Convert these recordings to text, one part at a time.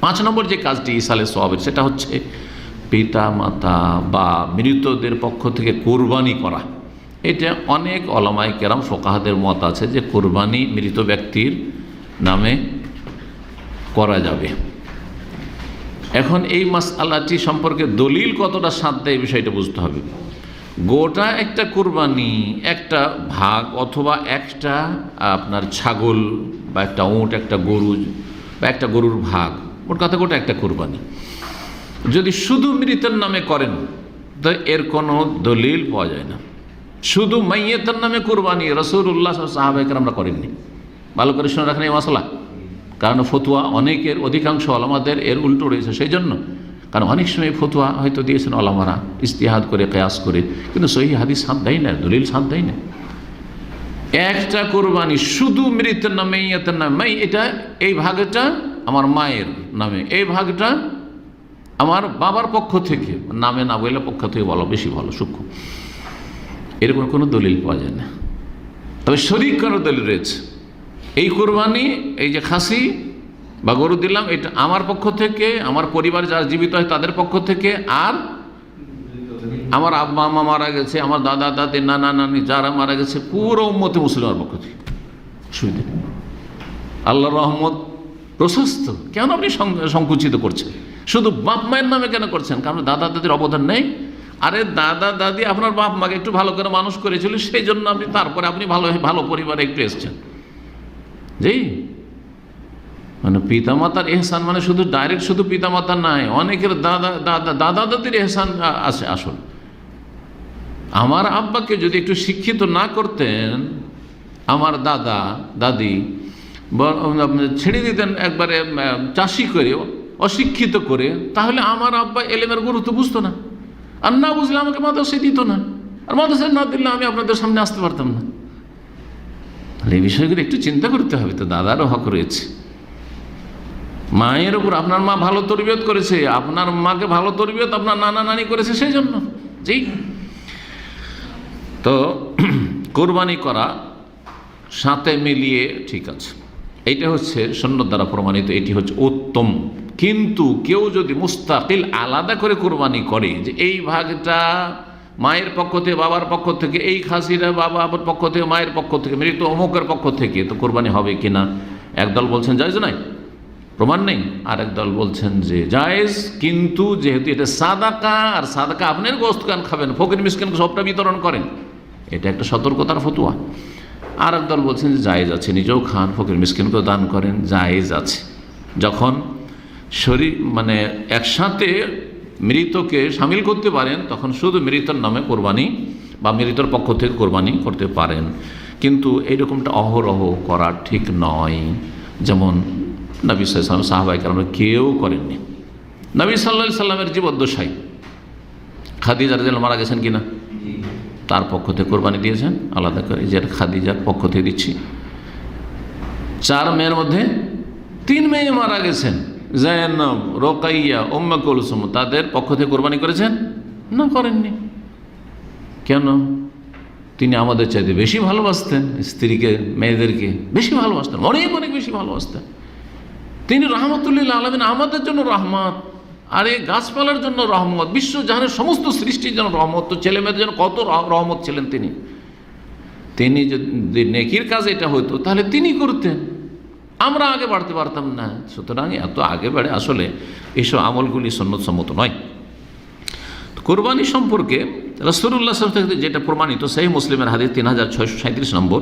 5 নম্বর যে কাজটি ইসালে সওয়াবের, সেটা হচ্ছে পিতা মাতা বা মৃতদের পক্ষ থেকে কোরবানি করা। এটা অনেক ওলামায়ে কেরাম ফোকাহাদের মত আছে যে কোরবানি মৃত ব্যক্তির নামে করা যাবে। এখন এই মাসআলাটি সম্পর্কে দলিল কতটা সাধ্য এই বিষয়টা বুঝতে হবে। গোটা একটা কোরবানি, একটা ভাগ অথবা একটা আপনার ছাগল বা একটা উট, একটা গরু বা একটা গরুর ভাগ, ওর কথা গোটা একটা কোরবানি যদি শুধু মৃতের নামে করেন তো এর কোনো দলিল পাওয়া যায় না। শুধু মাইয়েতের নামে কোরবানি রাসূলুল্লাহ সাহাবায়ে কেরামরা করেননি। ভালো করে শুনে রাখেন এই মাসলা, কারণ ফতুয়া অনেকের, অধিকাংশ ওলামাদের এর উল্টো রয়েছে। সেই জন্য, কারণ অনেক সময় ফতুয়া হয়তো দিয়েছেন ওলামারা ইজতিহাদ করে, কিয়াস করে, কিন্তু সহিহ হাদিস সাথ দেয় না, দলিল সাথ দেয় না। একটা কোরবানি শুধু মৃতের নামে, মাইয়েতের নামে, এটা এই ভাগটা আমার মায়ের নামে, এই ভাগটা আমার বাবার পক্ষ থেকে, নামে না বললে পক্ষ থেকে বলা বেশি ভালো, সূক্ষ্ম, এরকম কোনো দলিল পাওয়া যায় না। তবে শরীক করার দলিল রয়েছে। এই কোরবানি, এই যে খাসি বা গরু দিলাম, এটা আমার পক্ষ থেকে, আমার পরিবার যারা জীবিত হয় তাদের পক্ষ থেকে, আর আমার আব্বা আম্মা মারা গেছে, আমার দাদা দাদি, নানা নানি যারা মারা গেছে, পুরো উম্মতে মুসলিমের পক্ষ থেকে। সুবিধা, আল্লাহর রহমত প্রশস্ত। কেন আপনি সংকুচিত করছেন? শুধু বাপ মায়ের নামে কেন করছেন? কারণ দাদা দাদির অবদান নেই? আরে দাদা দাদি আপনার বাপ মাকে একটু ভালো করে মানুষ করেছিল, সেই জন্য আপনি তারপরে আপনি ভালো পরিবারে একটু এসছেন। জি, মানে পিতামাতার এহসান মানে শুধু ডাইরেক্ট শুধু পিতামাতার নাই, অনেকের দাদা দাদির এহসান আছে। আসল আমার আব্বাকে যদি একটু শিক্ষিত না করতেন, আমার দাদা দাদি ছেড়ে দিতেন একবারে চাষি করে, অশিক্ষিত করে, তাহলে আমার আব্বা এলেমের গুরুত্ব বুঝতো না, আর না বুঝলে আমাকে মাদ্রাসায় দিত না, আর মাদ্রাসায় না দিলে আমি আপনাদের সামনে আসতে পারতাম না। তাহলে এই বিষয়গুলো একটু চিন্তা করতে হবে। তো দাদারও হক রয়েছে। মায়ের উপর আপনার মা ভালো তরবিয়ত করেছে, আপনার মাকে ভালো তরবিয়ত আপনার নানা নানি করেছে, সেই জন্য। জি, তো কোরবানি করা সাথে মিলিয়ে ঠিক আছে, এইটা হচ্ছে সুন্নাত দ্বারা প্রমাণিত, এটি হচ্ছে উত্তম। কিন্তু কেউ যদি মুস্তাকিল আলাদা করে কোরবানি করে, যে এই ভাগটা মায়ের পক্ষ থেকে, বাবার পক্ষ থেকে, এই খাসিটা বাবার পক্ষ থেকে, মায়ের পক্ষ থেকে, মৃত অমুকের পক্ষ থেকে, তো কোরবানি হবে কিনা? একদল বলছেন জায়েজ নাই, প্রমাণ নেই। আর একদল বলছেন যে জায়েজ, কিন্তু যেহেতু এটা সাদাকা, আর সাদাকা আপনার গোশত কান খাবেন, ফকির মিসকিনকে সবটা বিতরণ করেন, এটা একটা সতর্কতার ফতোয়া। আর একদল বলছেন যে জায়েজ আছে, নিজেও খান, ফকির মিসকিনকেও দান করেন, জায়েজ আছে। যখন শরীর মানে একসাথে মৃতকে সামিল করতে পারেন, তখন শুধু মৃতের নামে কোরবানি বা মৃতের পক্ষ থেকে কোরবানি করতে পারেন। কিন্তু এইরকমটা অহরহ করা ঠিক নয়। যেমন নবী সাল্লাল্লাহু আলাইহি ওয়াসাল্লাম, সাহাবায়ে কেরাম কেউ করেননি। নবী সাল্লাল্লাহু আলাইহি ওয়াসাল্লামের জীবদ্দশায় খাদিজা রাদিয়াল্লাহু মারা গেছেন কিনা, তার পক্ষ থেকে কোরবানি দিয়েছেন আলাদা করে, যে খাদিজার পক্ষ থেকে দিচ্ছি। 4 মেয়ের মধ্যে 3 মেয়ে মারা গেছেন, যায়েনব, রোকাইয়া, উম্মে কুলসুম, তাদের পক্ষ থেকে কোরবানি করেছেন না? করেননি। কেন? তিনি আমাদের চাইতে বেশি ভালোবাসতেন স্ত্রীকে, মেয়েদেরকে বেশি ভালোবাসতেন, অনেক অনেক বেশি ভালোবাসতেন। তিনি রাহমাতুল্লিল আলামিন, আমাদের জন্য রহমত, আর এই গাছপালার জন্য রহমত, বিশ্ব জাহানের সমস্ত সৃষ্টির জন্য রহমত, তো ছেলে মেয়েদের জন্য কত রহমত ছিলেন তিনি যদি নেকির কাজ এটা হতো তাহলে তিনি করতেন, আমরা আগে বাড়তে পারতাম না। সুতরাং এত আগে বাড়ে আসলে এইসব আমলগুলি সুন্নত সম্মত নয়। কোরবানি সম্পর্কে রাসূলুল্লাহ সাল্লাল্লাহু আলাইহি ওয়াসাল্লাম যেটা প্রমাণিত, সহিহ মুসলিমের হাদিস 3637 নম্বর,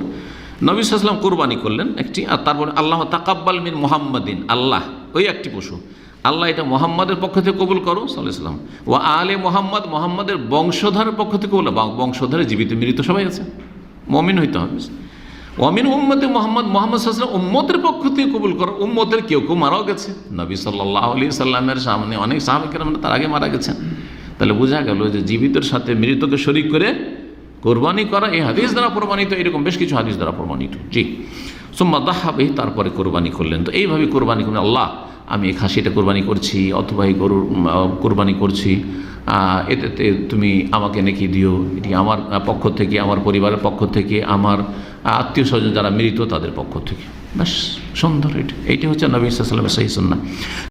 নবী সাল্লাল্লাহু আলাইহি ওয়াসাল্লাম কোরবানি করলেন একটি, আর তারপর আল্লাহ তাকাব্বাল মিন মুহাম্মাদিন, আল্লাহ ওই একটি পশু, আল্লাহ এটা মুহাম্মাদের পক্ষ থেকে কবুল করো সাল্লাল্লাহু আলাইহি ওয়াসাল্লাম, ওয়া আলে মুহাম্মাদ, মুহাম্মাদের বংশধরের পক্ষ থেকে বলে, বংশধরে জীবিত মৃত সবাই আছে, মুমিন হইতে হবে। ওয়ামিন উম্মতে মুহাম্মদ, মুহাম্মদ সাল্লাল্লাহু আলাইহি ওয়াসাল্লাম উম্মতের পক্ষ থেকে কবুল করো, উম্মতের কেউ কেউ মারাও গেছে, নবী সাল্লাল্লাহু আলাইহি সাল্লামের সামনে অনেক সাহাবায়ে কেরাম তার আগে মারা গেছেন। তাহলে বোঝা গেল যে জীবিতের সাথে মৃতকে শরীক করে কোরবানি করা এই হাদিস দ্বারা প্রমাণিত, এরকম বেশ কিছু হাদিস দ্বারা প্রমাণিত। জি, সুম্মা দাহা বিহি, তারপরে কোরবানি করলেন। তো এইভাবে কোরবানি করলেন, আল্লাহ আমি এই খাসিটা কোরবানি করছি, অথবা এই গরুর কোরবানি করছি, এতে তুমি আমাকে নেকি দিও, এটি আমার পক্ষ থেকে, আমার পরিবারের পক্ষ থেকে, আমার আত্মীয় স্বজন যারা মৃত তাদের পক্ষ থেকে। বেশ সুন্দর, এইটা হচ্ছে নবী সাল্লাল্লাহু আলাইহি ওয়াসাল্লামের সহিহ সুন্নাহ।